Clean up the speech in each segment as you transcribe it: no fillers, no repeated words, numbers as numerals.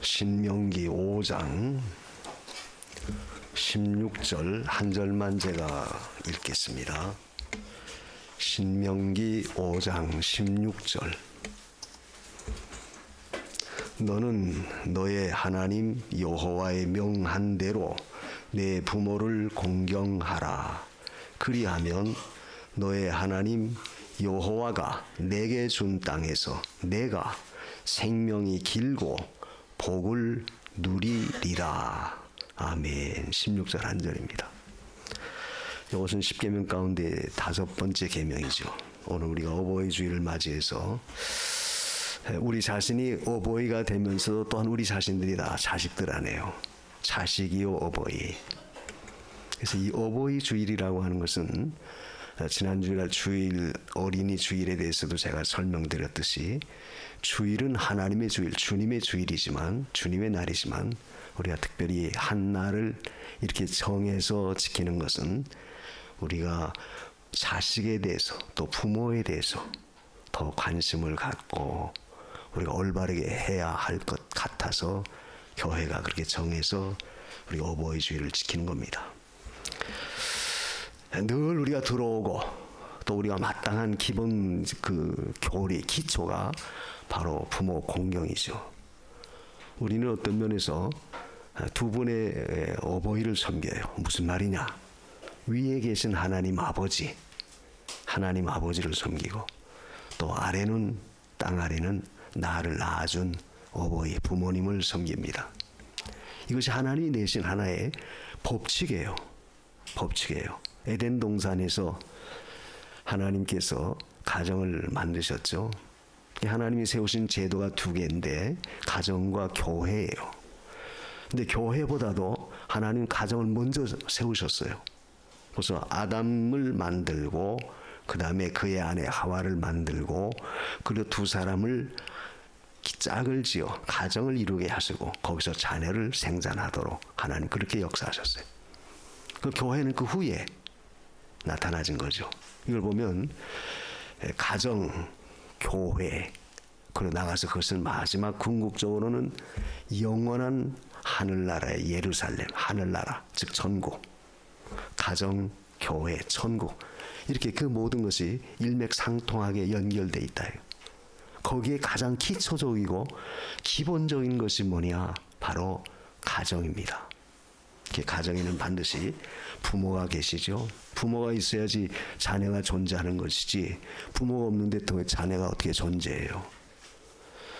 신명기 5장 16절 한 절만 제가 읽겠습니다. 신명기 5장 16절. 너는 너의 하나님 여호와의 명한 대로 내 부모를 공경하라. 그리하면 너의 하나님 여호와가 내게 준 땅에서 내가 생명이 길고 복을 누리리라. 아멘. 16절 한 절입니다. 이것은 10계명 가운데 5번째 계명이죠. 오늘 우리가 어버이 주일을 맞이해서 우리 자신이 어버이가 되면서 또한 우리 자신들이 다 자식들 아니에요. 자식이요 어버이. 그래서 이 어버이 주일이라고 하는 것은 지난 주일 주일 어린이 주일에 대해서도 제가 설명드렸듯이 주일은 하나님의 주일, 주님의 주일이지만 주님의 날이지만 우리가 특별히 한 날을 이렇게 정해서 지키는 것은 우리가 자식에 대해서 또 부모에 대해서 더 관심을 갖고 우리가 올바르게 해야 할 것 같아서 교회가 그렇게 정해서 우리 어버이 주일을 지키는 겁니다. 늘 우리가 들어오고 또 우리가 마땅한 기본 그 교리 기초가 바로 부모 공경이죠. 우리는 어떤 면에서 두 분의 어버이를 섬겨요. 무슨 말이냐? 위에 계신 하나님 아버지, 하나님 아버지를 섬기고 또 아래는 땅 아래는 나를 낳아준 어버이 부모님을 섬깁니다. 이것이 하나님이 내신 하나의 법칙이에요. 법칙이에요. 에덴 동산에서 하나님께서 가정을 만드셨죠. 하나님이 세우신 제도가 2개인데 가정과 교회예요. 근데 교회보다도 하나님 가정을 먼저 세우셨어요. 그래서 아담을 만들고 그 다음에 그의 아내 하와를 만들고 그리고 2 사람을 짝을 지어 가정을 이루게 하시고 거기서 자녀를 생산하도록 하나님 그렇게 역사하셨어요. 그 교회는 그 후에 나타나진 거죠. 이걸 보면 가정, 교회, 그리고 나가서 그것을 마지막 궁극적으로는 영원한 하늘나라의 예루살렘, 하늘나라, 즉 천국, 가정, 교회, 천국 이렇게 그 모든 것이 일맥상통하게 연결돼 있다. 거기에 가장 기초적이고 기본적인 것이 뭐냐? 바로 가정입니다. 가정에는 반드시 부모가 계시죠. 부모가 있어야지 자녀가 존재하는 것이지 부모가 없는데 또 자녀가 어떻게 존재해요.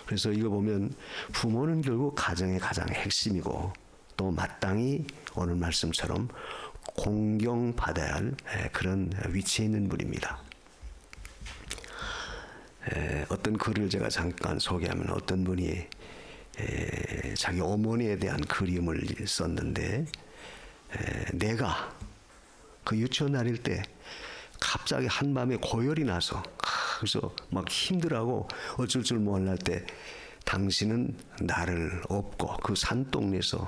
그래서 이거 보면 부모는 결국 가정의 가장 핵심이고 또 마땅히 오늘 말씀처럼 공경받아야 할 그런 위치에 있는 분입니다. 어떤 글을 제가 잠깐 소개하면 어떤 분이 자기 어머니에 대한 그림을 썼는데 내가 그 유치원 다닐 때 갑자기 한밤에 고열이 나서 그래서 막 힘들어하고 어쩔 줄 몰랄 때 당신은 나를 업고 그 산동네에서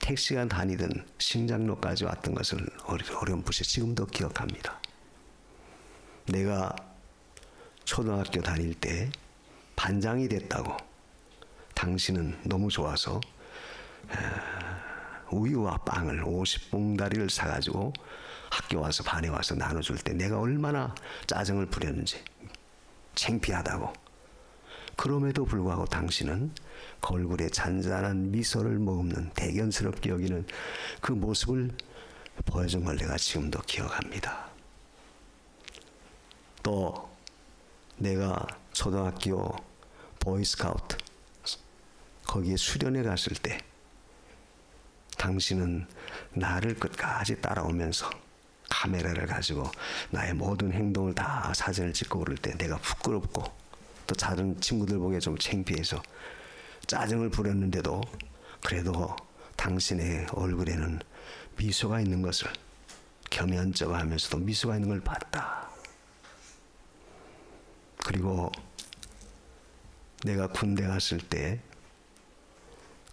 택시가 다니던 신장로까지 왔던 것을 어렴풋이 지금도 기억합니다. 내가 초등학교 다닐 때 반장이 됐다고 당신은 너무 좋아서 우유와 빵을 50봉다리를 사가지고 학교 와서 반에 와서 나눠줄 때 내가 얼마나 짜증을 부렸는지 창피하다고. 그럼에도 불구하고 당신은 그 얼굴에 잔잔한 미소를 머금는 대견스럽게 여기는 그 모습을 보여준 걸 내가 지금도 기억합니다. 또 내가 초등학교 보이스카우트 거기에 수련회 갔을 때 당신은 나를 끝까지 따라오면서 카메라를 가지고 나의 모든 행동을 다 사진을 찍고 그럴 때 내가 부끄럽고 또 다른 친구들 보기에 좀 창피해서 짜증을 부렸는데도 그래도 당신의 얼굴에는 미소가 있는 것을 겸연쩍어 하면서도 미소가 있는 걸 봤다. 그리고 내가 군대 갔을 때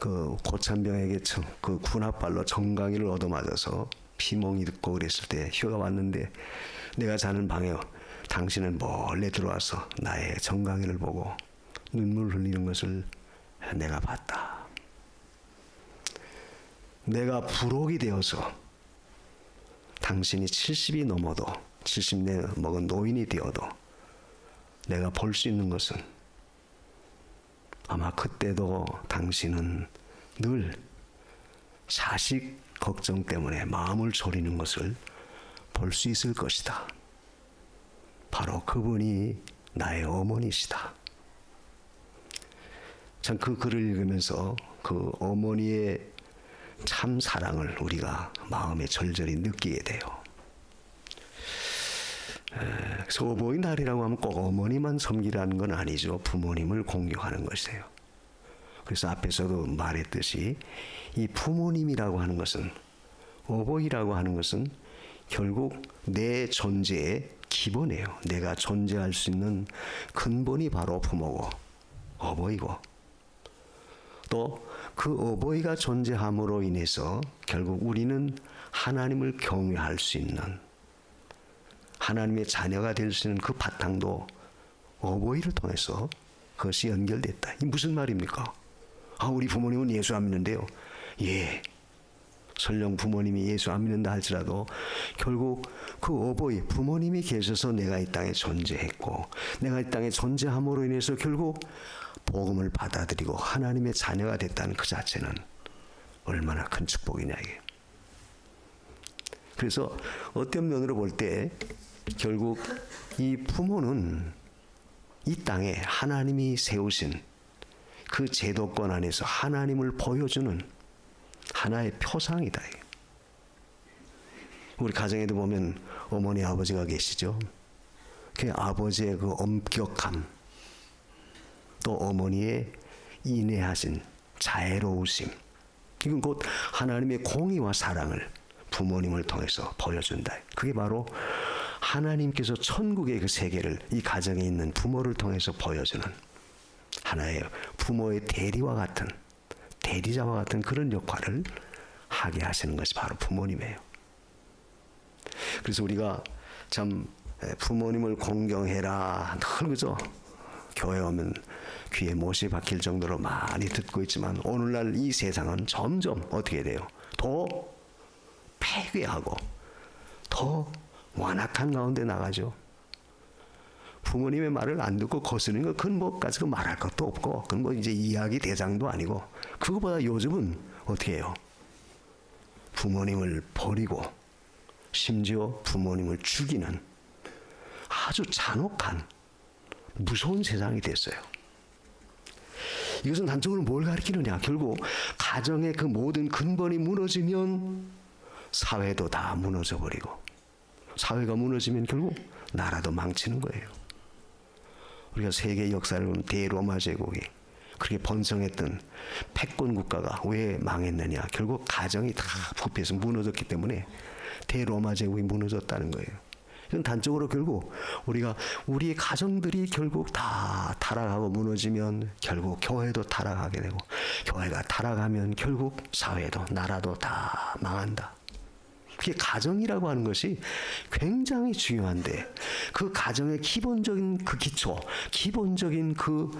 그 고참병에게 그 군합발로 정강이를 얻어맞아서 피멍이 듣고 그랬을 때 휴가 왔는데 내가 자는 방에 당신은 몰래 들어와서 나의 정강이를 보고 눈물 흘리는 것을 내가 봤다. 내가 부록이 되어서 당신이 70이 넘어도 70내 먹은 노인이 되어도 내가 볼 수 있는 것은 아마 그때도 당신은 늘 자식 걱정 때문에 마음을 졸이는 것을 볼 수 있을 것이다. 바로 그분이 나의 어머니시다. 참 그 글을 읽으면서 그 어머니의 참 사랑을 우리가 마음에 절절히 느끼게 돼요. 그래서 어버이날이라고 하면 꼭 어머니만 섬기라는 건 아니죠. 부모님을 공경하는 것이에요. 그래서 앞에서도 말했듯이 이 부모님이라고 하는 것은, 어버이라고 하는 것은 결국 내 존재의 기본이에요. 내가 존재할 수 있는 근본이 바로 부모고 어버이고, 또 그 어버이가 존재함으로 인해서 결국 우리는 하나님을 경외할 수 있는, 하나님의 자녀가 될 수 있는 그 바탕도 어버이를 통해서 그것이 연결됐다. 이 무슨 말입니까? 우리 부모님은 예수 안 믿는데요. 예, 설령 부모님이 예수 안 믿는다 할지라도 결국 그 어버이, 부모님이 계셔서 내가 이 땅에 존재했고, 내가 이 땅에 존재함으로 인해서 결국 복음을 받아들이고 하나님의 자녀가 됐다는 그 자체는 얼마나 큰 축복이냐 이게. 그래서 어떤 면으로 볼 때 결국 이 부모는 이 땅에 하나님이 세우신 그 제도권 안에서 하나님을 보여주는 하나의 표상이다. 우리 가정에도 보면 어머니 아버지가 계시죠. 그 아버지의 그 엄격함, 또 어머니의 인내하신 자애로우심, 이건 곧 하나님의 공의와 사랑을 부모님을 통해서 보여준다. 그게 바로 하나님께서 천국의 그 세계를 이 가정에 있는 부모를 통해서 보여주는 하나의 부모의 대리와 같은, 대리자와 같은 그런 역할을 하게 하시는 것이 바로 부모님이에요. 그래서 우리가 참 부모님을 공경해라 늘 그죠? 교회 오면 귀에 못이 박힐 정도로 많이 듣고 있지만 오늘날 이 세상은 점점 어떻게 돼요? 더 폐괴하고 더 완악한 가운데 나가죠. 부모님의 말을 안 듣고 거스르는 거, 그건 뭐 가지고 말할 것도 없고, 그건 뭐 이제 이야기 대장도 아니고, 그거보다 요즘은 어떻게 해요? 부모님을 버리고 심지어 부모님을 죽이는 아주 잔혹한 무서운 세상이 됐어요. 이것은 단적으로 뭘 가리키느냐? 결국 가정의 그 모든 근본이 무너지면 사회도 다 무너져 버리고, 사회가 무너지면 결국 나라도 망치는 거예요. 우리가 세계 역사를 보면 대로마 제국이 그렇게 번성했던 패권 국가가 왜 망했느냐? 결국 가정이 다 부패해서 무너졌기 때문에 대로마 제국이 무너졌다는 거예요. 이건 단적으로 결국 우리의 가정들이 결국 다 타락하고 무너지면 결국 교회도 타락하게 되고, 교회가 타락하면 결국 사회도 나라도 다 망한다. 그게 가정이라고 하는 것이 굉장히 중요한데, 그 가정의 기본적인 그 기초, 기본적인 그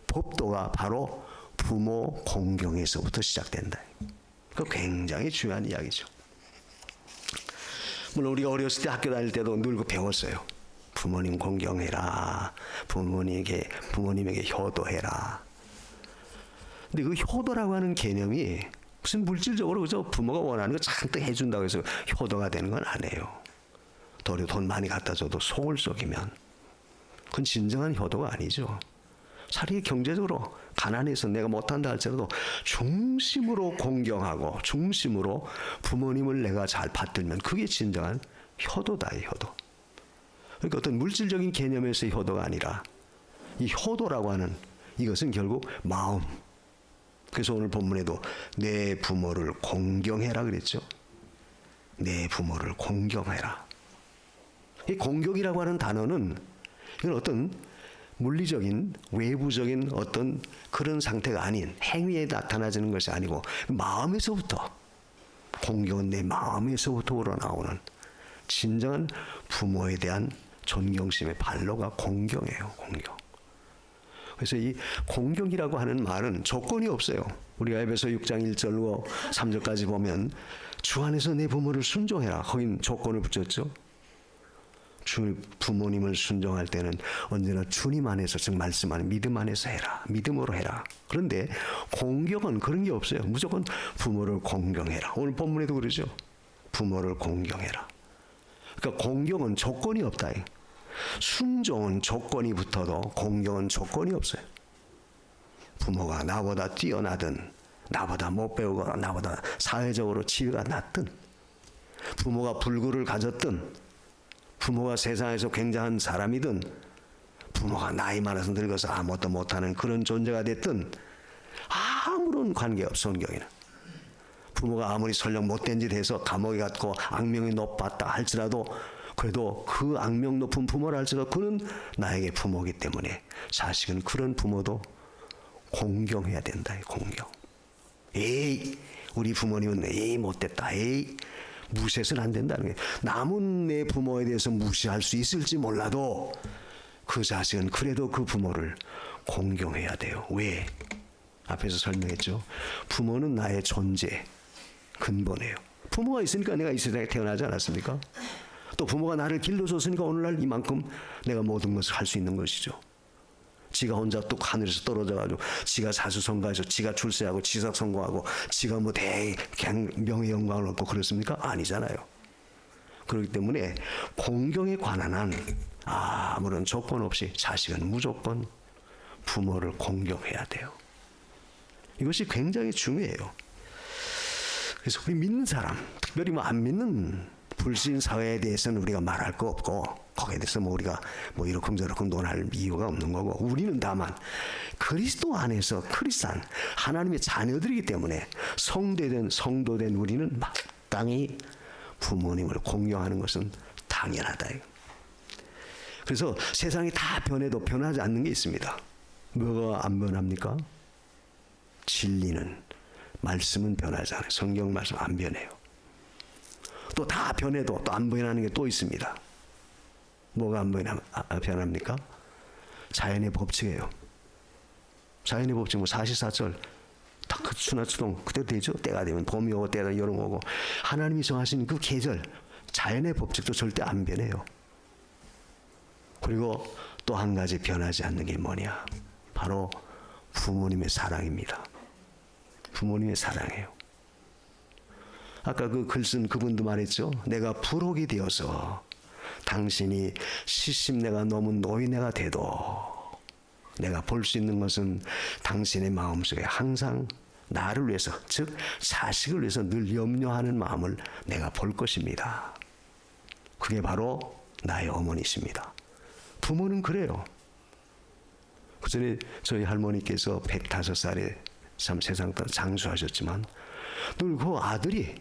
법도가 바로 부모 공경에서부터 시작된다. 그 굉장히 중요한 이야기죠. 물론 우리가 어렸을 때 학교 다닐 때도 늘 배웠어요. 부모님 공경해라. 부모님에게 효도해라. 근데 그 효도라고 하는 개념이 무슨 물질적으로 그저 부모가 원하는 거 잔뜩 해준다고 해서 효도가 되는 건 아니에요. 도리어 돈 많이 갖다 줘도 속을 썩이면 그건 진정한 효도가 아니죠. 차라리 경제적으로 가난해서 내가 못한다 할지라도 중심으로 공경하고 중심으로 부모님을 내가 잘 받들면 그게 진정한 효도다. 효도. 그러니까 어떤 물질적인 개념에서의 효도가 아니라 이 효도라고 하는 이것은 결국 마음. 그래서 오늘 본문에도 내 부모를 공경해라 그랬죠. 내 부모를 공경해라. 이 공경이라고 하는 단어는 이건 어떤 물리적인 외부적인 어떤 그런 상태가 아닌 행위에 나타나지는 것이 아니고 마음에서부터, 공경은 내 마음에서부터 우러나오는 진정한 부모에 대한 존경심의 발로가 공경이에요. 공경. 그래서 이 공경이라고 하는 말은 조건이 없어요. 우리가 에베소 6장 1절로 3절까지 보면 주 안에서 내 부모를 순종해라. 거긴 조건을 붙였죠. 주 부모님을 순종할 때는 언제나 주님 안에서, 즉 말씀 안에, 믿음 안에서 해라. 믿음으로 해라. 그런데 공경은 그런 게 없어요. 무조건 부모를 공경해라. 오늘 본문에도 그러죠. 부모를 공경해라. 그러니까 공경은 조건이 없다. 순종은 조건이 붙어도 공경은 조건이 없어요. 부모가 나보다 뛰어나든, 나보다 못 배우거나 나보다 사회적으로 지위가 낮든, 부모가 불구를 가졌든, 부모가 세상에서 굉장한 사람이든, 부모가 나이 많아서 늙어서 아무것도 못하는 그런 존재가 됐든 아무런 관계없어. 성경에는 부모가 아무리 설령 못된 짓 해서 감옥에 갔고 악명이 높았다 할지라도, 그래도 그 악명 높은 부모라 할지라도 그는 나에게 부모이기 때문에 자식은 그런 부모도 공경해야 된다. 공경. 에이, 우리 부모님은 에이 못됐다. 에이, 무시해서는 안 된다는 거예요. 남은 내 부모에 대해서 무시할 수 있을지 몰라도 그 자식은 그래도 그 부모를 공경해야 돼요. 왜? 앞에서 설명했죠. 부모는 나의 존재 근본이에요. 부모가 있으니까 내가 이 세상에 태어나지 않았습니까? 또 부모가 나를 길러줬으니까 오늘날 이만큼 내가 모든 것을 할 수 있는 것이죠. 지가 혼자 또 하늘에서 떨어져가지고 지가 사수성가해서 지가 출세하고 지사 성공하고 지가 뭐 명예 영광을 얻고 그렇습니까? 아니잖아요. 그렇기 때문에 공경에 관한 한 아무런 조건 없이 자식은 무조건 부모를 공경해야 돼요. 이것이 굉장히 중요해요. 그래서 우리 믿는 사람, 특별히 뭐 안 믿는 불신 사회에 대해서는 우리가 말할 거 없고, 거기에 대해서 뭐 우리가 뭐 이렇게 저렇게 논할 이유가 없는 거고, 우리는 다만 그리스도 안에서 크리스찬 하나님의 자녀들이기 때문에 성도된 우리는 마땅히 부모님을 공경하는 것은 당연하다. 그래서 세상이 다 변해도 변하지 않는 게 있습니다. 뭐가 안 변합니까? 진리는, 말씀은 변하지 않아요. 성경 말씀 안 변해요. 또 다 변해도 또 안 변하는 게 또 있습니다. 뭐가 안 변합니까? 자연의 법칙이에요. 자연의 법칙, 뭐 사시사철 다 그 추나추동 그대로 되죠. 때가 되면 봄이 오고 때가 여름 오고, 하나님이 정하신 그 계절, 자연의 법칙도 절대 안 변해요. 그리고 또 한 가지 변하지 않는 게 뭐냐? 바로 부모님의 사랑입니다. 부모님의 사랑이에요. 아까 그 글 쓴 그분도 말했죠. 내가 부록이 되어서 당신이 70내가 넘은 노인네가 돼도 내가 볼 수 있는 것은 당신의 마음속에 항상 나를 위해서, 즉 자식을 위해서 늘 염려하는 마음을 내가 볼 것입니다. 그게 바로 나의 어머니십니다. 부모는 그래요. 그전에 저희 할머니께서 105살에 참 세상 장수하셨지만 늘 그 아들이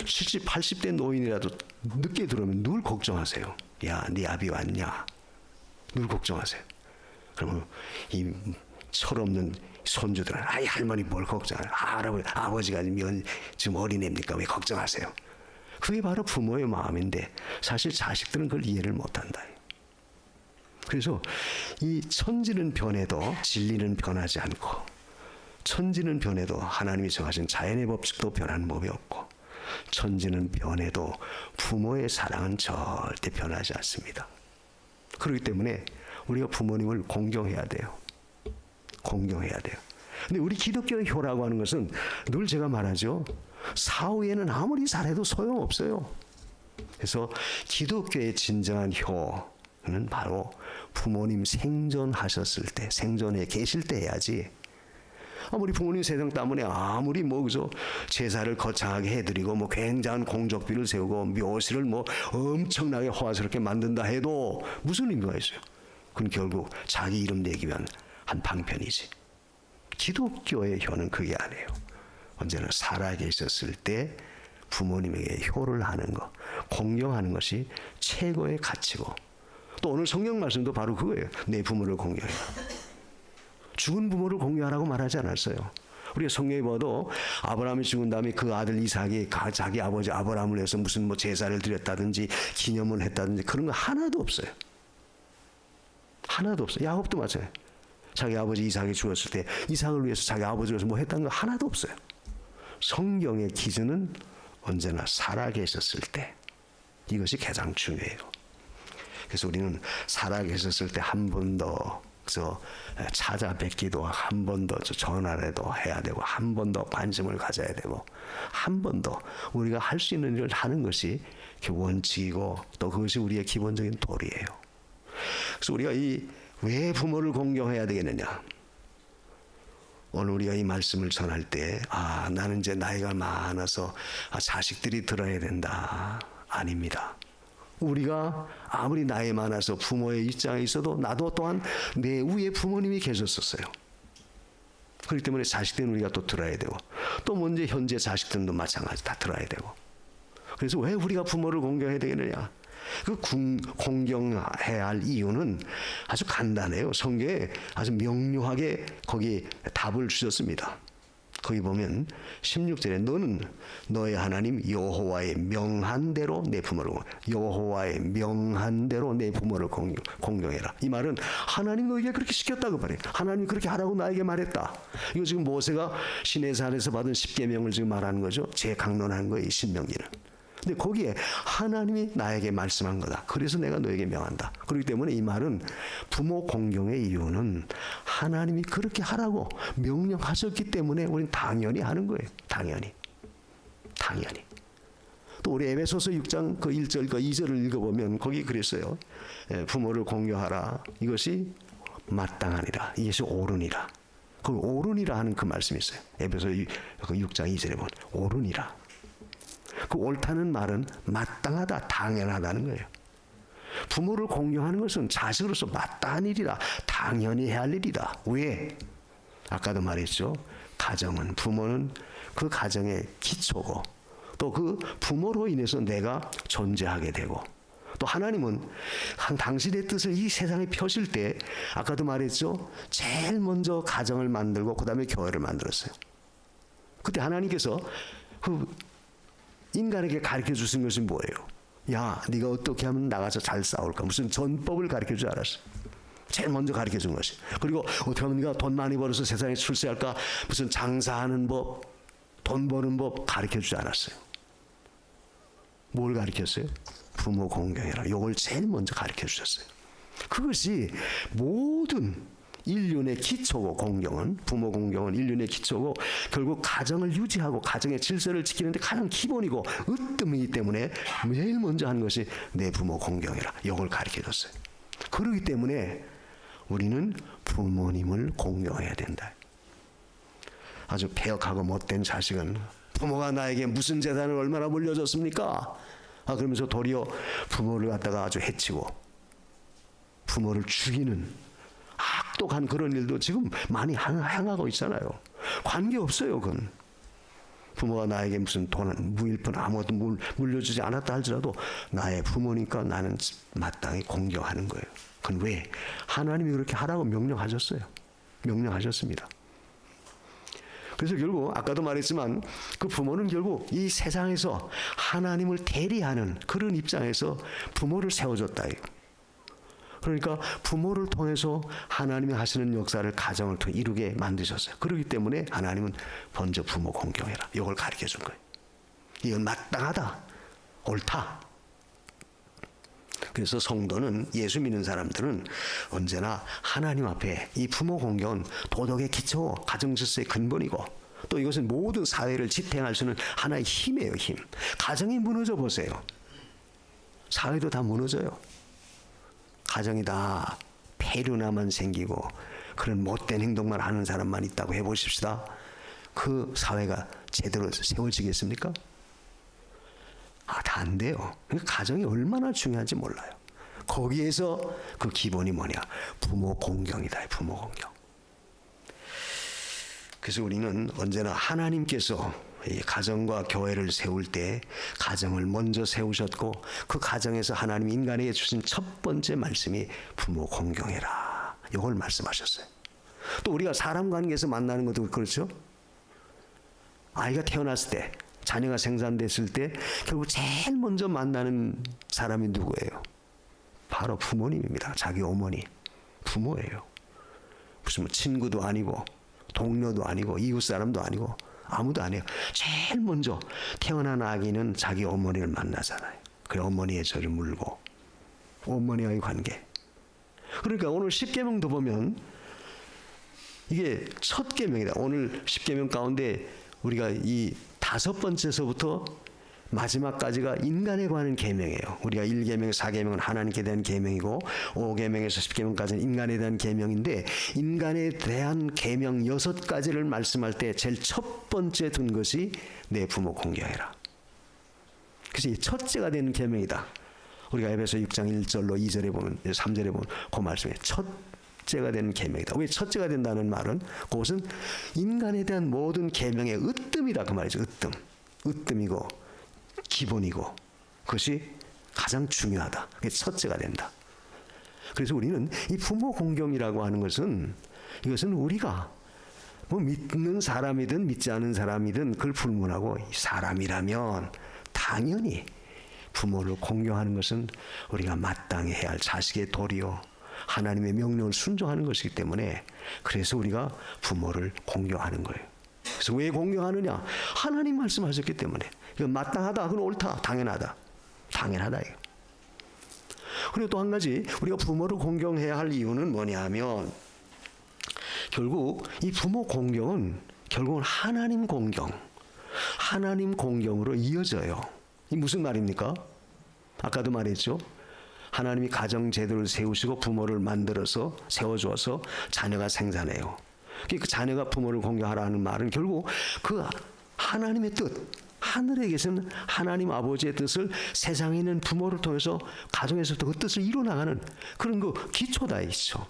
70, 80대 노인이라도 늦게 들어오면 늘 걱정하세요. 야, 네 아비 왔냐? 늘 걱정하세요. 그러면 이 철없는 손주들은 아이 할머니 뭘 걱정해요? 아버지가 지금 어린애입니까? 왜 걱정하세요? 그게 바로 부모의 마음인데 사실 자식들은 그걸 이해를 못한다. 그래서 이 천지는 변해도 진리는 변하지 않고, 천지는 변해도 하나님이 정하신 자연의 법칙도 변하는 법이 없고, 천지는 변해도 부모의 사랑은 절대 변하지 않습니다. 그렇기 때문에 우리가 부모님을 공경해야 돼요. 공경해야 돼요. 근데 우리 기독교의 효라고 하는 것은 늘 제가 말하죠. 사후에는 아무리 잘해도 소용없어요. 그래서 기독교의 진정한 효는 바로 부모님 생존하셨을 때, 생존해 계실 때 해야지. 아무리 부모님 세상 때문에 아무리 뭐 그저 제사를 거창하게 해드리고 뭐 굉장한 공적비를 세우고 묘실을 뭐 엄청나게 호화스럽게 만든다 해도 무슨 의미가 있어요? 그건 결국 자기 이름 내기 위한 한 방편이지. 기독교의 효는 그게 아니에요. 언제나 살아계셨을 때 부모님에게 효를 하는 것, 공경하는 것이 최고의 가치고, 또 오늘 성경 말씀도 바로 그거예요. 내 부모를 공경해라. 죽은 부모를 공경하라고 말하지 않았어요. 우리가 성경에 봐도 아브라함이 죽은 다음에 그 아들 이삭이 자기 아버지 아브라함을 위해서 무슨 뭐 제사를 드렸다든지 기념을 했다든지 그런 거 하나도 없어요. 하나도 없어요. 야곱도 마찬가지예요. 자기 아버지 이삭이 죽었을 때 이삭을 위해서 자기 아버지를 위해서 뭐 했다는 거 하나도 없어요. 성경의 기준은 언제나 살아계셨을 때, 이것이 가장 중요해요. 그래서 우리는 살아계셨을 때 한 번 더 찾아뵙기도, 한 번 더 전화라도 해야 되고, 한 번 더 관심을 가져야 되고, 한 번 더 우리가 할 수 있는 일을 하는 것이 원칙이고, 또 그것이 우리의 기본적인 도리예요. 그래서 우리가 왜 부모를 공경해야 되겠느냐? 오늘 우리가 이 말씀을 전할 때, 나는 이제 나이가 많아서 자식들이 들어야 된다. 아닙니다. 우리가 아무리 나이 많아서 부모의 입장에 있어도 나도 또한 내 위에 부모님이 계셨었어요. 그렇기 때문에 자식들은 우리가 또 들어야 되고, 또 먼저 현재 자식들도 마찬가지 다 들어야 되고. 그래서 왜 우리가 부모를 공경해야 되겠느냐? 그 공경해야 할 이유는 아주 간단해요. 성경에 아주 명료하게 거기 답을 주셨습니다. 거기 보면 16절에 너는 너의 하나님 여호와의 명한 대로 내 부모를 여호와의 명한 대로 내 부모를 공경해라. 이 말은 하나님 너에게 그렇게 시켰다고 말해요. 하나님 그렇게 하라고 나에게 말했다. 이거 지금 모세가 시내산에서 받은 10계명을 지금 말하는 거죠. 재강론한 거예요. 이 신명기는. 근데 거기에 하나님이 나에게 말씀한 거다. 그래서 내가 너에게 명한다. 그렇기 때문에 이 말은 부모 공경의 이유는 하나님이 그렇게 하라고 명령하셨기 때문에 우리는 당연히 하는 거예요. 당연히. 또 우리 에베소서 6장 그 1절 그 2절을 읽어보면 거기 그랬어요. 부모를 공경하라. 이것이 마땅하니라. 이것이 옳으니라. 그 옳으니라 하는 그 말씀이 있어요. 에베소 6장 2절에 보면 옳으니라. 그 옳다는 말은 마땅하다, 당연하다는 거예요. 부모를 공경하는 것은 자식으로서 마땅한 일이라, 당연히 해야 할 일이다. 왜? 아까도 말했죠. 가정은, 부모는 그 가정의 기초고, 또 그 부모로 인해서 내가 존재하게 되고, 또 하나님은 당신의 뜻을 이 세상에 펴실 때, 아까도 말했죠. 제일 먼저 가정을 만들고 그 다음에 교회를 만들었어요. 그때 하나님께서 인간에게 가르쳐 주신 것이 뭐예요? 야, 네가 어떻게 하면 나가서 잘 싸울까? 무슨 전법을 가르쳐 주지 않았어요. 제일 먼저 가르쳐 준 것이. 그리고 어떻게 하면 네가 돈 많이 벌어서 세상에 출세할까? 무슨 장사하는 법, 돈 버는 법 가르쳐 주지 않았어요. 뭘 가르쳤어요? 부모 공경해라. 이걸 제일 먼저 가르쳐 주셨어요. 그것이 모든 인륜의 기초고, 공경은, 부모 공경은 인륜의 기초고, 결국 가정을 유지하고 가정의 질서를 지키는데 가장 기본이고 으뜸이기 때문에 제일 먼저 하는 것이 내 부모 공경이라. 이걸 가르쳐줬어요. 그렇기 때문에 우리는 부모님을 공경해야 된다. 아주 폐역하고 못된 자식은 부모가 나에게 무슨 재산을 얼마나 물려줬습니까? 그러면서 도리어 부모를 갖다가 아주 해치고 부모를 죽이는 악독한 그런 일도 지금 많이 행하고 있잖아요. 관계없어요. 그건 부모가 나에게 무슨 돈 무일푼 아무것도 물려주지 않았다 할지라도 나의 부모니까 나는 마땅히 공경하는 거예요. 그건 왜? 하나님이 그렇게 하라고 명령하셨어요. 명령하셨습니다. 그래서 결국 아까도 말했지만 그 부모는 결국 이 세상에서 하나님을 대리하는 그런 입장에서 부모를 세워줬다. 그러니까 부모를 통해서 하나님이 하시는 역사를 가정을 통해 이루게 만드셨어요. 그렇기 때문에 하나님은 먼저 부모 공경해라. 이걸 가르쳐 준 거예요. 이건 마땅하다. 옳다. 그래서 성도는, 예수 믿는 사람들은 언제나 하나님 앞에 이 부모 공경은 도덕의 기초, 가정 질서의 근본이고, 또 이것은 모든 사회를 지탱할 수 있는 하나의 힘이에요. 힘. 가정이 무너져 보세요. 사회도 다 무너져요. 가정이 다 폐륜화만 생기고 그런 못된 행동만 하는 사람만 있다고 해보십시다. 그 사회가 제대로 세워지겠습니까? 다 안 돼요. 가정이 얼마나 중요한지 몰라요. 거기에서 그 기본이 뭐냐? 부모 공경이다. 부모 공경. 그래서 우리는 언제나 하나님께서 이 가정과 교회를 세울 때 가정을 먼저 세우셨고 그 가정에서 하나님 인간에게 주신 첫 번째 말씀이 부모 공경해라. 이걸 말씀하셨어요. 또 우리가 사람 관계에서 만나는 것도 그렇죠. 아이가 태어났을 때, 자녀가 생산됐을 때 결국 제일 먼저 만나는 사람이 누구예요? 바로 부모님입니다. 자기 어머니, 부모예요. 무슨 친구도 아니고 동료도 아니고 이웃 사람도 아니고 아무도 아니에요. 제일 먼저 태어난 아기는 자기 어머니를 만나잖아요. 그 어머니의 저를 물고 어머니와의 관계. 그러니까 오늘 10계명도 보면 이게 첫 계명이다. 오늘 10계명 가운데 우리가 이 5번째서부터 마지막까지가 인간에 관한 계명이에요. 우리가 1계명, 4계명은 하나님께 대한 계명이고 5계명에서 10계명까지는 인간에 대한 계명인데 인간에 대한 계명 6가지를 말씀할 때 제일 첫 번째 둔 것이 내 부모 공경해라. 그래서 이 첫째가 되는 계명이다. 우리가 에베소 6장 1절로 2절에 보면 3절에 보면 그 말씀에 첫째가 되는 계명이다. 왜 첫째가 된다는 말은 그것은 인간에 대한 모든 계명의 으뜸이다 그 말이죠. 으뜸이고 기본이고 그것이 가장 중요하다. 그게 첫째가 된다. 그래서 우리는 이 부모 공경이라고 하는 것은 이것은 우리가 뭐 믿는 사람이든 믿지 않은 사람이든 그걸 불문하고 사람이라면 당연히 부모를 공경하는 것은 우리가 마땅히 해야 할 자식의 도리요 하나님의 명령을 순종하는 것이기 때문에 그래서 우리가 부모를 공경하는 거예요. 그래서 왜 공경하느냐? 하나님 말씀하셨기 때문에. 이건 마땅하다, 그건 옳다, 당연하다. 당연하다 이거. 그리고 또 한 가지 우리가 부모를 공경해야 할 이유는 뭐냐 하면 결국 이 부모 공경은 결국은 하나님 공경으로 이어져요. 이 무슨 말입니까? 아까도 말했죠. 하나님이 가정 제도를 세우시고 부모를 만들어서 세워주어서 자녀가 생산해요. 그 자녀가 부모를 공경하라는 말은 결국 그 하나님의 뜻, 하늘에 계신 하나님 아버지의 뜻을 세상에 있는 부모를 통해서 가정에서부터 그 뜻을 이뤄나가는 그런 그 기초다 있죠.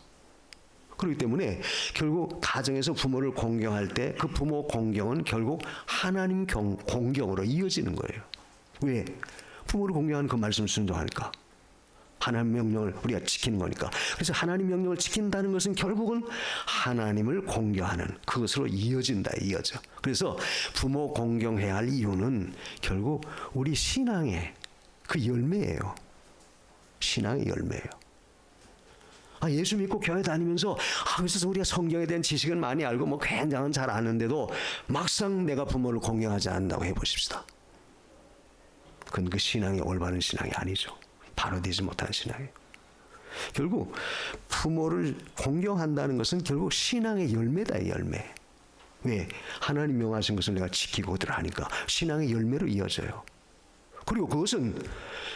그렇기 때문에 결국 가정에서 부모를 공경할 때 그 부모 공경은 결국 하나님 공경으로 이어지는 거예요. 왜? 부모를 공경하는 그 말씀 순종하니까. 하나님 명령을 우리가 지키는 거니까. 그래서 하나님 명령을 지킨다는 것은 결국은 하나님을 공경하는 그것으로 이어져. 그래서 부모 공경해야 할 이유는 결국 우리 신앙의 그 열매예요. 신앙의 열매예요. 예수 믿고 교회 다니면서 그래서 우리가 성경에 대한 지식은 많이 알고 뭐 굉장한 잘 아는데도 막상 내가 부모를 공경하지 않는다고 해보십시다. 그건 그 신앙이 올바른 신앙이 아니죠. 바로 되지 못한 신앙이에요. 결국 부모를 공경한다는 것은 결국 신앙의 열매다. 열매. 왜? 하나님 명하신 것을 내가 지키고 하니까 신앙의 열매로 이어져요. 그리고 그것은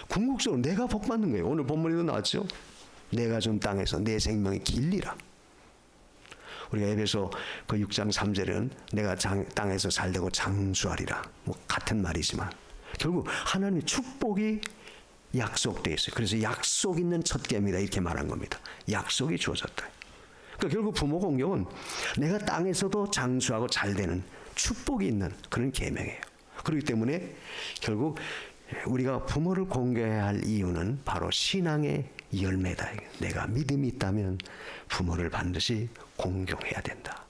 궁극적으로 내가 복받는 거예요. 오늘 본문에도 나왔죠. 내가 준 땅에서 내 생명의 길리라. 우리가 에베소 그 6장 3절은 내가 땅에서 잘되고 장수하리라. 뭐 같은 말이지만 결국 하나님의 축복이 약속되어 있어요. 그래서 약속 있는 첫 계명이다 이렇게 말한 겁니다. 약속이 주어졌다. 그러니까 결국 부모 공경은 내가 땅에서도 장수하고 잘되는 축복이 있는 그런 계명이에요. 그렇기 때문에 결국 우리가 부모를 공경해야 할 이유는 바로 신앙의 열매다. 내가 믿음이 있다면 부모를 반드시 공경해야 된다.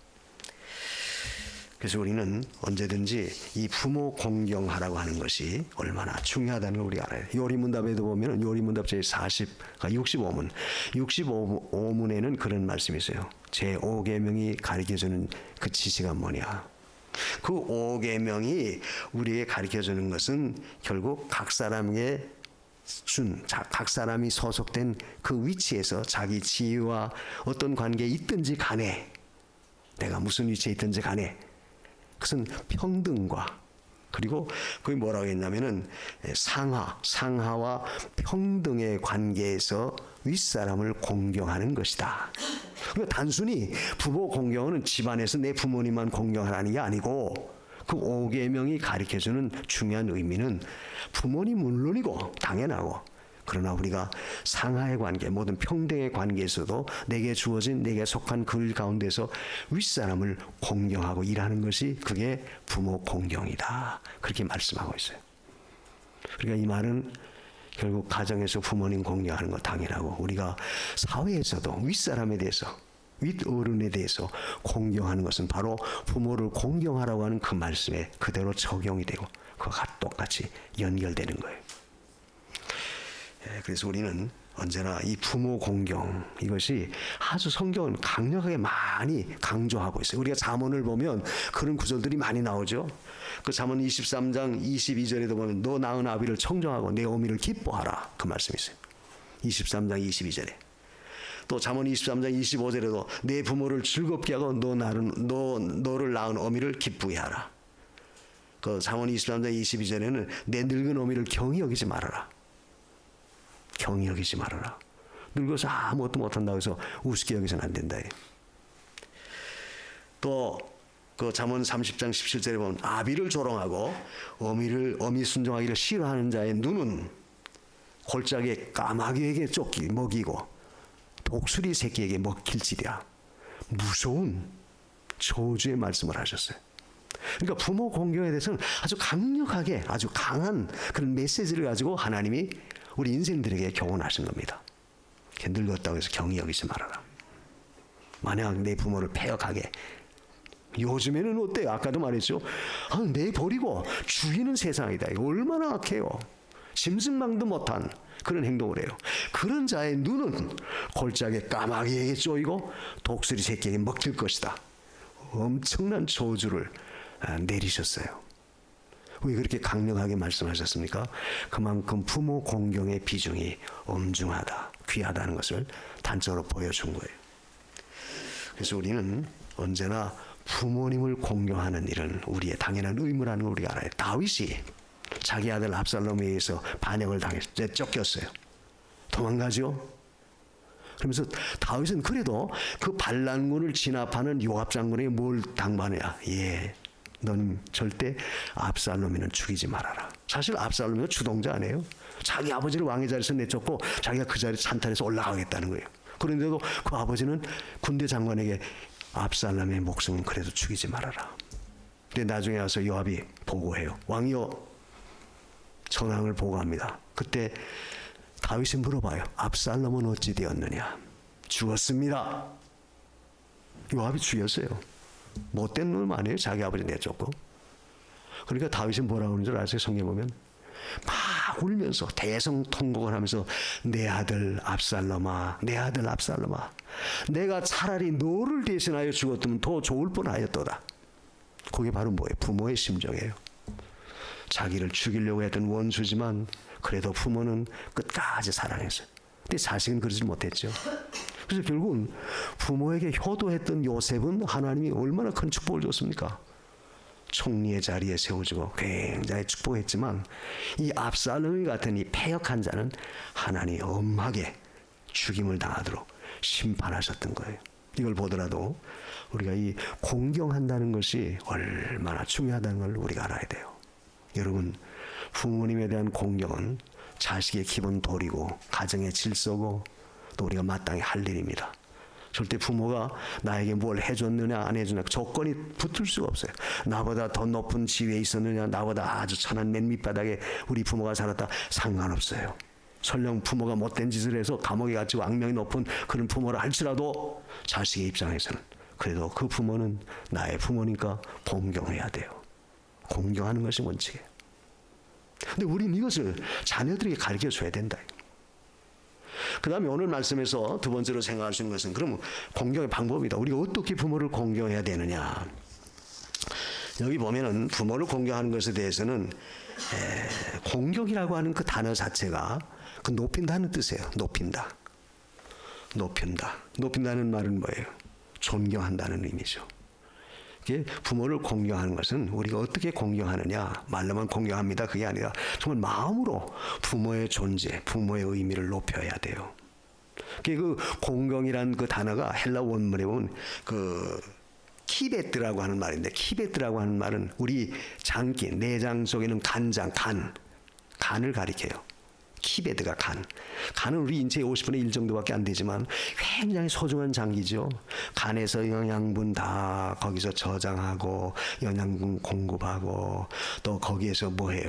그래서 우리는 언제든지 이 부모 공경하라고 하는 것이 얼마나 중요하다는 걸 우리가 알아요. 요리문답에도 보면 요리문답 제65문 65문에는 그런 말씀이 있어요. 제5계명이 가르쳐주는 그 지시가 뭐냐. 그 5계명이 우리에게 가르쳐주는 것은 결국 각 사람에게 각 사람이 소속된 그 위치에서 자기 지위와 어떤 관계에 있든지 간에 내가 무슨 위치에 있든지 간에 그것은 평등과 그리고 그게 뭐라고 했냐면은 상하와 평등의 관계에서 윗사람을 공경하는 것이다. 그러니까 단순히 부모 공경은 집안에서 내 부모님만 공경하라는 게 아니고 그 5계명이 가르쳐주는 중요한 의미는 부모님 물론이고 당연하고 그러나 우리가 상하의 관계, 모든 평등의 관계에서도 내게 주어진 내게 속한 그 가운데서 윗사람을 공경하고 일하는 것이 그게 부모 공경이다. 그렇게 말씀하고 있어요. 그러니까 이 말은 결국 가정에서 부모님 공경하는 거 당연하고 우리가 사회에서도 윗사람에 대해서 윗어른에 대해서 공경하는 것은 바로 부모를 공경하라고 하는 그 말씀에 그대로 적용이 되고 그와 똑같이 연결되는 거예요. 그래서 우리는 언제나 이 부모 공경 이것이 아주 성경은 강력하게 많이 강조하고 있어요. 우리가 잠언을 보면 그런 구절들이 많이 나오죠. 그 잠언 23장 22절에도 보면 너 낳은 아비를 청정하고 내 어미를 기뻐하라 그 말씀이 있어요. 23장 22절에 또 잠언 23장 25절에도 내 부모를 즐겁게 하고 너를 낳은 어미를 기쁘게 하라. 그 잠언 23장 22절에는 내 늙은 어미를 경히 여기지 말아라. 경히 여기지 말아라. 늙어서 아무것도 못한다고 해서 우습게 여기서는 안 된다. 또 그 잠언 30장 17절에 보면 아비를 조롱하고 어미 순종하기를 싫어하는 자의 눈은 골짜기에 까마귀에게 먹이고 독수리 새끼에게 먹힐지랴. 무서운 저주의 말씀을 하셨어요. 그러니까 부모 공경에 대해서는 아주 강력하게 아주 강한 그런 메시지를 가지고 하나님이 우리 인생들에게 교훈하신 겁니다. 늙었다고 해서 경히 여기지 말아라. 만약 내 부모를 패역하게 요즘에는 어때요? 아까도 말했죠. 내 버리고 죽이는 세상이다. 이거 얼마나 악해요. 짐승망도 못한 그런 행동을 해요. 그런 자의 눈은 골짜기에 까마귀에게 쪼이고 독수리 새끼에게 먹힐 것이다. 엄청난 저주를 내리셨어요. 왜 그렇게 강력하게 말씀하셨습니까? 그만큼 부모 공경의 비중이 엄중하다, 귀하다는 것을 단적으로 보여준 거예요. 그래서 우리는 언제나 부모님을 공경하는 일은 우리의 당연한 의무라는 걸 우리가 알아요. 다윗이 자기 아들 압살롬에 의해서 반역을 당해서 쫓겼어요. 도망가죠. 그러면서 다윗은 그래도 그 반란군을 진압하는 요압 장군에게 뭘 당부하느냐. 너는 절대 압살롬이는 죽이지 말아라. 사실 압살롬은 주동자 아니에요. 자기 아버지를 왕의 자리에서 내쫓고 자기가 그 자리에 찬탈해서 올라가겠다는 거예요. 그런데도 그 아버지는 군대 장관에게 압살롬의 목숨은 그래도 죽이지 말아라. 근데 나중에 와서 요압이 보고해요. 왕이요, 전황을 보고합니다. 그때 다윗이 물어봐요. 압살롬은 어찌 되었느냐. 죽었습니다. 요압이 죽였어요. 못된 놈 아니에요. 자기 아버지 내쫓고. 그러니까 다윗이 뭐라고 하는 줄 아세요? 성경에 보면 막 울면서 대성통곡을 하면서 내 아들 압살롬아, 내 아들 압살롬아, 내가 차라리 너를 대신하여 죽었으면 더 좋을 뻔하였도다. 그게 바로 뭐예요? 부모의 심정이에요. 자기를 죽이려고 했던 원수지만 그래도 부모는 끝까지 사랑했어요. 근데 자식은 그러지 못했죠. 그래서 결국은 부모에게 효도했던 요셉은 하나님이 얼마나 큰 축복을 줬습니까? 총리의 자리에 세워주고 굉장히 축복했지만 이 압살롬 같은 이 패역한 자는 하나님이 엄하게 죽임을 당하도록 심판하셨던 거예요. 이걸 보더라도 우리가 이 공경한다는 것이 얼마나 중요하다는 걸 우리가 알아야 돼요. 여러분, 부모님에 대한 공경은 자식의 기본 도리고 가정의 질서고 또 우리가 마땅히 할 일입니다. 절대 부모가 나에게 뭘 해줬느냐 안 해주느냐 조건이 붙을 수가 없어요. 나보다 더 높은 지위에 있었느냐, 나보다 아주 천한 맨 밑바닥에 우리 부모가 살았다, 상관없어요. 설령 부모가 못된 짓을 해서 감옥에 갇히고 악명이 높은 그런 부모를 할지라도 자식의 입장에서는 그래도 그 부모는 나의 부모니까 공경해야 돼요. 공경하는 것이 원칙이에요. 근데 우리는 이것을 자녀들에게 가르쳐줘야 된다. 그 다음에 오늘 말씀에서 두 번째로 생각할 수 있는 것은 그러면 공경의 방법이다. 우리가 어떻게 부모를 공경해야 되느냐. 여기 보면은 부모를 공경하는 것에 대해서는 공경이라고 하는 그 단어 자체가 그 높인다는 뜻이에요. 높인다. 높인다는 말은 뭐예요? 존경한다는 의미죠. 부모를 공경하는 것은 우리가 어떻게 공경하느냐, 말로만 공경합니다 그게 아니라 정말 마음으로 부모의 존재, 부모의 의미를 높여야 돼요. 그 공경이란 그 단어가 헬라 원문에 보면 그 키베트라고 하는 말인데, 키베트라고 하는 말은 우리 장기, 내장 속에는 간을 가리켜요. 키베드가 간은 우리 인체의 50분의 1 정도밖에 안 되지만 굉장히 소중한 장기죠. 간에서 영양분 다 거기서 저장하고 영양분 공급하고 또 거기에서 뭐 해요?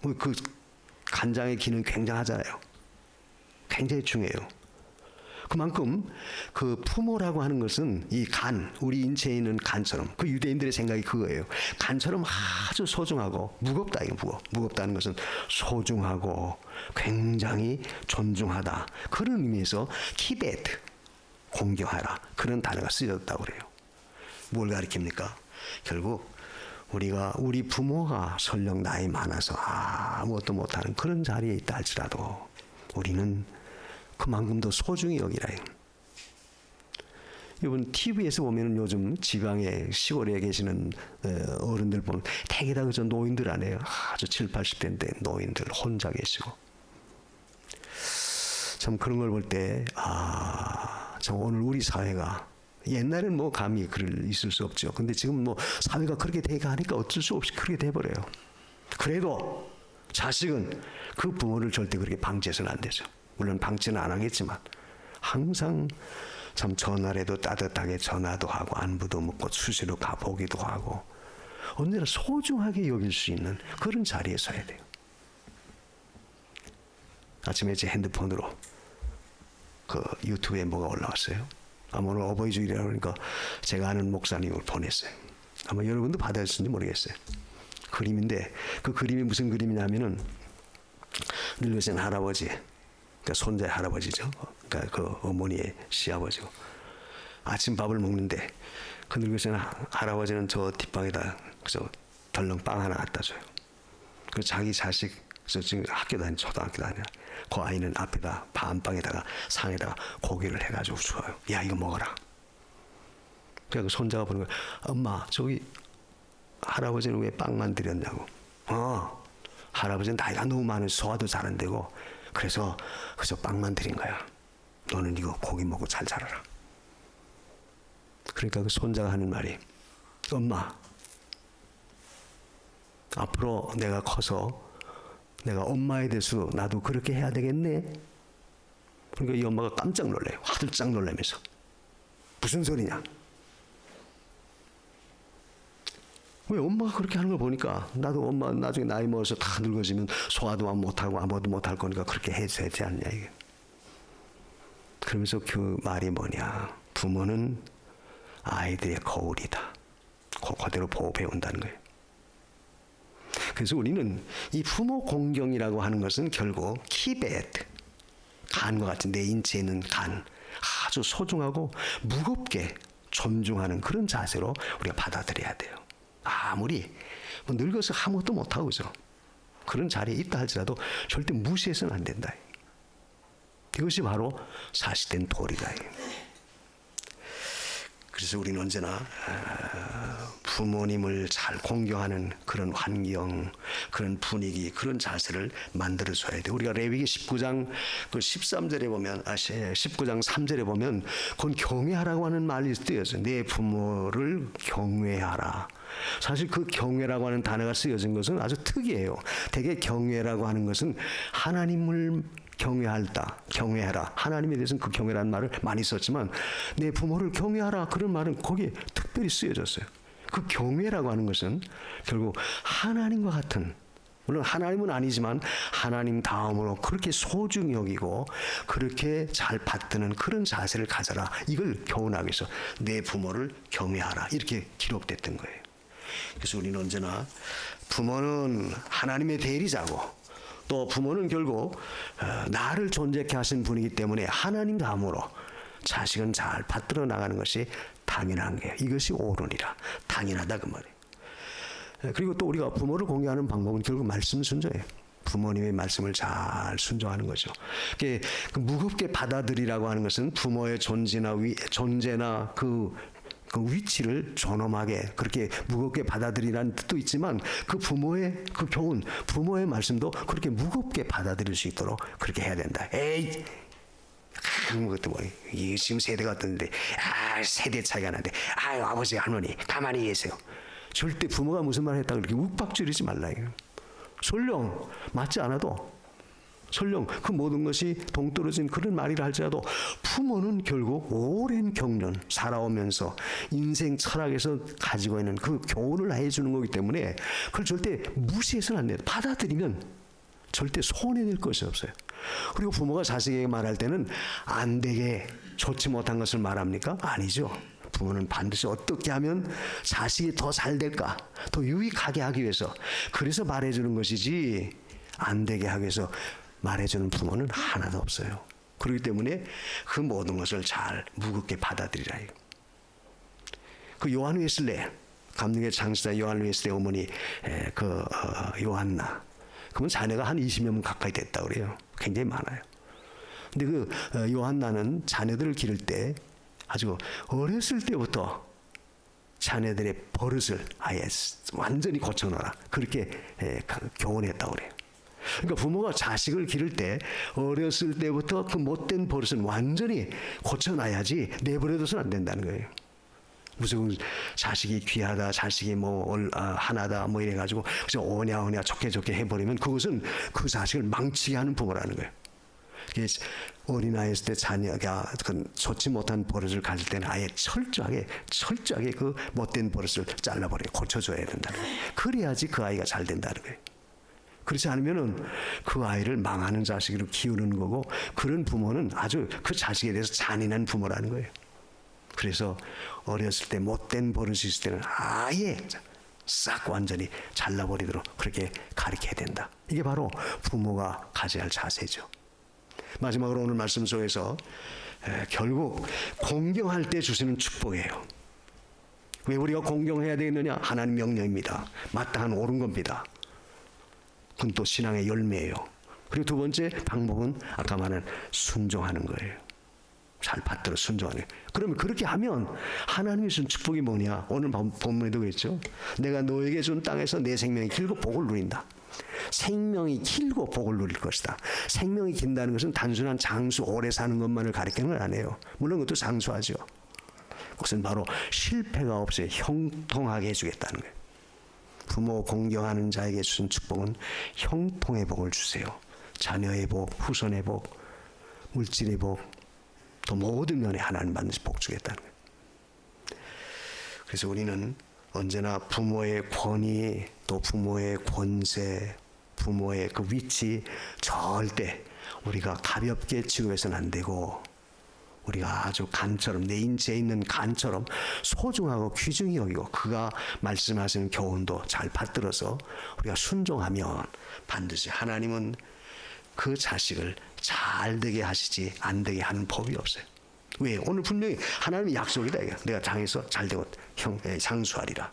그 간장의 기능 굉장하잖아요. 굉장히 중요해요. 그만큼 그 부모라고 하는 것은 이 간, 우리 인체에 있는 간처럼, 그 유대인들의 생각이 그거예요. 간처럼 아주 소중하고 무겁다. 이거 무겁다는 것은 소중하고 굉장히 존중하다. 그런 의미에서 키베드, 공경하라. 그런 단어가 쓰여졌다고 그래요. 뭘 가리킵니까? 결국 우리 부모가 설령 나이 많아서 아무것도 못하는 그런 자리에 있다 할지라도 우리는 그만큼 더 소중히 여기라. 이번 TV에서 보면은 요즘 지방에 시골에 계시는 어른들 보면 대개 다 그저 노인들 아니에요. 아주 7, 80대인데 노인들 혼자 계시고. 참 그런 걸 볼 때 참 오늘 우리 사회가 옛날에는 뭐 감히 있을 수 없죠. 근데 지금 뭐 사회가 그렇게 돼가니까 어쩔 수 없이 그렇게 돼버려요. 그래도 자식은 그 부모를 절대 그렇게 방치해서는 안 되죠. 물론 방치는 안 하겠지만 항상 참 전화라도 따뜻하게 전화도 하고 안부도 묻고 수시로 가보기도 하고 언제나 소중하게 여길 수 있는 그런 자리에 서야 돼요. 아침에 제 핸드폰으로 그 유튜브에 뭐가 올라왔어요. 오늘 어버이 주일이라 그러니까 제가 아는 목사님을 보냈어요. 아마 여러분도 받아주셨는지 모르겠어요. 그림인데 그 그림이 무슨 그림이냐면은 늙으신 할아버지, 그러니까 손자의 할아버지죠. 그러니까 그 어머니의 시아버지고 아침 밥을 먹는데 그 늙으신 할아버지는 저 뒷방에다 그래서 덜렁 빵 하나 갖다 줘요. 그 자기 자식 지금 학교 다니는 초등학교 다니는 그 아이는 앞에다 밤빵에다가 상에다가 고기를 해가지고 줘요. 야 이거 먹어라. 그래서 손자가 보는 거야. 엄마 저기 할아버지는 왜 빵만 드렸냐고. 할아버지는 나이가 너무 많아서 소화도 잘 안 되고 그래서 빵만 드린 거야. 너는 이거 고기 먹고 잘 자라라. 그러니까 그 손자가 하는 말이 엄마 앞으로 내가 커서 내가 엄마에 대해서 나도 그렇게 해야 되겠네. 그러니까 이 엄마가 깜짝 놀래요. 화들짝 놀라면서 무슨 소리냐. 왜 엄마가 그렇게 하는 걸 보니까 나도 엄마 나중에 나이 먹어서 다 늙어지면 소화도 못하고 아무것도 못할 거니까 그렇게 해줘야 되지 않냐 이게. 그러면서 그 말이 뭐냐. 부모는 아이들의 거울이다. 그대로 보고 배운다는 거예요. 그래서 우리는 이 부모 공경이라고 하는 것은 결국 키베드, 간과 같은 내 인체에 있는 간, 아주 소중하고 무겁게 존중하는 그런 자세로 우리가 받아들여야 돼요. 아무리 늙어서 아무것도 못하고 그죠. 그런 자리에 있다 할지라도 절대 무시해서는 안 된다. 이것이 바로 사실된 도리다. 그래서 우리는 언제나 부모님을 잘 공경하는 그런 환경, 그런 분위기, 그런 자세를 만들어줘야 돼. 우리가 레위기 19장 그 13절에 보면 19장 3절에 보면 그건 경외하라고 하는 말이 쓰여져. 내 부모를 경외하라. 사실 그 경외라고 하는 단어가 쓰여진 것은 아주 특이해요. 대개 경외라고 하는 것은 하나님을 경외하라. 하나님에 대해서는 그 경외라는 말을 많이 썼지만 내 부모를 경외하라 그런 말은 거기에 특별히 쓰여졌어요. 그 경외라고 하는 것은 결국 하나님과 같은, 물론 하나님은 아니지만 하나님 다음으로 그렇게 소중히 여기고 그렇게 잘 받드는 그런 자세를 가져라. 이걸 교훈하기 위해서 내 부모를 경외하라 이렇게 기록됐던 거예요. 그래서 우리는 언제나 부모는 하나님의 대리자고 또 부모는 결국 나를 존재케 하신 분이기 때문에 하나님 다음으로 자식은 잘 받들어 나가는 것이 당연한 거예요. 이것이 옳으니라. 당연하다 그 말이에요. 그리고 또 우리가 부모를 공경하는 방법은 결국 말씀 순종이에요. 부모님의 말씀을 잘 순종하는 거죠. 그 무겁게 받아들이라고 하는 것은 부모의 존재나 그 위치를 존엄하게 그렇게 무겁게 받아들이라는 뜻도 있지만 그 부모의 그 교훈, 부모의 말씀도 그렇게 무겁게 받아들일 수 있도록 그렇게 해야 된다. 에이, 그것도 뭐 이게 지금 세대가 어떤데 세대 차이가 나는데 아버지 할머니 가만히 계세요. 절대 부모가 무슨 말 했다고 그렇게 욱박지르지 말라. 설령 맞지 않아도 설령 그 모든 것이 동떨어진 그런 말이라 할지라도 부모는 결국 오랜 경륜 살아오면서 인생 철학에서 가지고 있는 그 교훈을 해주는 거기 때문에 그걸 절대 무시해서는 안 돼요. 받아들이면 절대 손해낼 것이 없어요. 그리고 부모가 자식에게 말할 때는 안 되게 좋지 못한 것을 말합니까? 아니죠. 부모는 반드시 어떻게 하면 자식이 더 잘 될까, 더 유익하게 하기 위해서 그래서 말해주는 것이지 안 되게 하기 위해서 말해주는 부모는 하나도 없어요. 그렇기 때문에 그 모든 것을 잘 무겁게 받아들이라. 그 요한 웨슬레, 감리교 장시자 요한 웨슬레 어머니 요한나, 그러면 자녀가 한 20명 가까이 됐다고 그래요. 굉장히 많아요. 근데 그 요한나는 자녀들을 기를 때 아주 어렸을 때부터 자녀들의 버릇을 아예 완전히 고쳐놓아라, 그렇게 교훈했다고 그래요. 그러니까 부모가 자식을 기를 때 어렸을 때부터 그 못된 버릇은 완전히 고쳐놔야지 내버려둬서는 안 된다는 거예요. 무슨 자식이 귀하다, 자식이 하나다 이래가지고 그래서 오냐 좋게 해버리면 그것은 그 자식을 망치게 하는 부모라는 거예요. 어린아이였을 때 자녀가 좋지 못한 버릇을 가질 때는 아예 철저하게 그 못된 버릇을 잘라버리고 고쳐줘야 된다는 거예요. 그래야지 그 아이가 잘 된다는 거예요. 그렇지 않으면은 그 아이를 망하는 자식으로 키우는 거고, 그런 부모는 아주 그 자식에 대해서 잔인한 부모라는 거예요. 그래서 어렸을 때 못된 버릇이 있을 때는 아예 싹 완전히 잘라버리도록 그렇게 가르쳐야 된다. 이게 바로 부모가 가져야 할 자세죠. 마지막으로 오늘 말씀 속에서 결국 공경할 때 주시는 축복이에요. 왜 우리가 공경해야 되겠느냐? 하나님 명령입니다. 마땅한 옳은 겁니다. 그건 또 신앙의 열매예요. 그리고 두 번째 방법은 아까 말한 순종하는 거예요. 잘 받들어 순종하는 거예요. 그러면 그렇게 하면 하나님이 준 축복이 뭐냐? 오늘 본문에도 그랬죠. 내가 너에게 준 땅에서 내 생명이 길고 복을 누린다. 생명이 길고 복을 누릴 것이다. 생명이 긴다는 것은 단순한 장수, 오래 사는 것만을 가리키는 건 아니에요. 물론 그것도 장수하죠. 그것은 바로 실패가 없이 형통하게 해주겠다는 거예요. 부모 공경하는 자에게 주신 축복은 형통의 복을 주세요. 자녀의 복, 후손의 복, 물질의 복, 또 모든 면에 하나님 반드시 복 주겠다는 거예요. 그래서 우리는 언제나 부모의 권위, 또 부모의 권세, 부모의 그 위치 절대 우리가 가볍게 취급해서는 안 되고, 우리가 아주 간처럼, 내 인체에 있는 간처럼 소중하고 귀중히 여기고, 그가 말씀하시는 교훈도 잘 받들어서 우리가 순종하면 반드시 하나님은 그 자식을 잘 되게 하시지 안 되게 하는 법이 없어요. 왜? 오늘 분명히 하나님의 약속이다. 이거. 내가 당해서 잘 되고 장수하리라.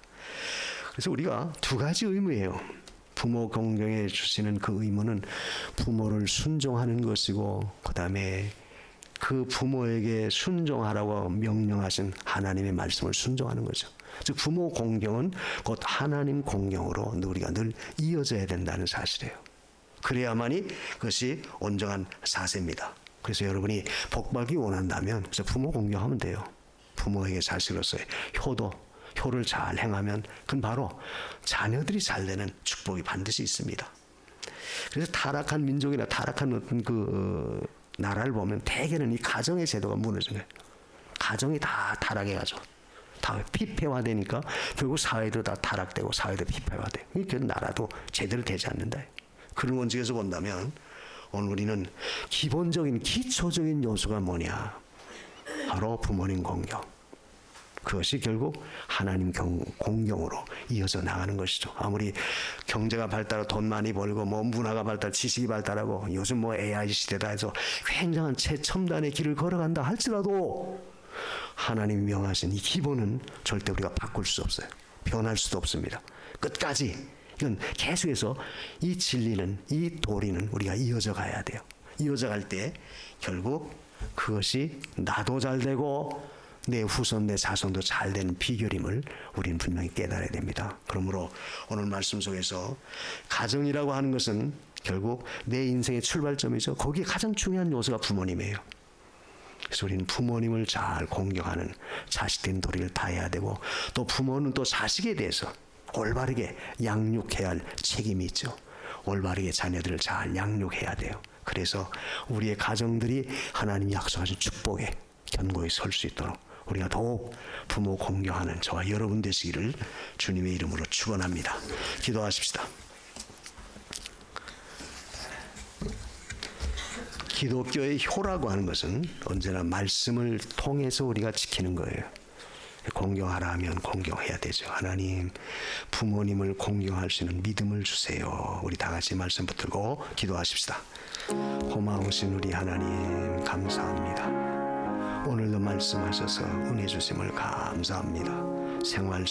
그래서 우리가 두 가지 의무예요. 부모 공경해 주시는 그 의무는 부모를 순종하는 것이고, 그 다음에 그 부모에게 순종하라고 명령하신 하나님의 말씀을 순종하는 거죠. 즉 부모 공경은 곧 하나님 공경으로 우리가 늘 이어져야 된다는 사실이에요. 그래야만이 그것이 온전한 사세입니다. 그래서 여러분이 복받기 원한다면 그래서 부모 공경하면 돼요. 부모에게 자식으로서의 효를 잘 행하면 그건 바로 자녀들이 잘 되는 축복이 반드시 있습니다. 그래서 타락한 민족이나 타락한 어떤 나라를 보면 대개는 이 가정의 제도가 무너진 거예요. 가정이 다 타락해가지고 다 피폐화되니까 결국 사회도 다 타락되고 사회도 피폐화돼. 그 나라도 제대로 되지 않는다. 그런 원칙에서 본다면 오늘 우리는 기본적인 기초적인 요소가 뭐냐? 바로 부모님 공경. 그것이 결국 하나님 공경으로 이어져 나가는 것이죠. 아무리 경제가 발달하고 돈 많이 벌고 문화가 발달, 지식이 발달하고 요즘 AI 시대다 해서 굉장한 최첨단의 길을 걸어간다 할지라도 하나님이 명하신 이 기본은 절대 우리가 바꿀 수 없어요. 변할 수도 없습니다. 끝까지 이건 계속해서 이 진리는, 이 도리는 우리가 이어져 가야 돼요. 이어져 갈 때 결국 그것이 나도 잘 되고 내 후손, 내 자손도 잘 되는 비결임을 우리는 분명히 깨달아야 됩니다. 그러므로 오늘 말씀 속에서 가정이라고 하는 것은 결국 내 인생의 출발점이죠. 거기에 가장 중요한 요소가 부모님이에요. 그래서 우리는 부모님을 잘 공경하는 자식된 도리를 다해야 되고, 또 부모는 또 자식에 대해서 올바르게 양육해야 할 책임이 있죠. 올바르게 자녀들을 잘 양육해야 돼요. 그래서 우리의 가정들이 하나님이 약속하신 축복에 견고히 설 수 있도록 우리가 더욱 부모 공경하는 저와 여러분 되시기를 주님의 이름으로 축원합니다. 기도하십시다. 기독교의 효라고 하는 것은 언제나 말씀을 통해서 우리가 지키는 거예요. 공경하라 하면 공경해야 되죠. 하나님, 부모님을 공경할 수 있는 믿음을 주세요. 우리 다 같이 말씀 붙들고 기도하십시다. 고마우신 우리 하나님 감사합니다. 오늘도 말씀하셔서 은혜 주심을 감사합니다. 생활 속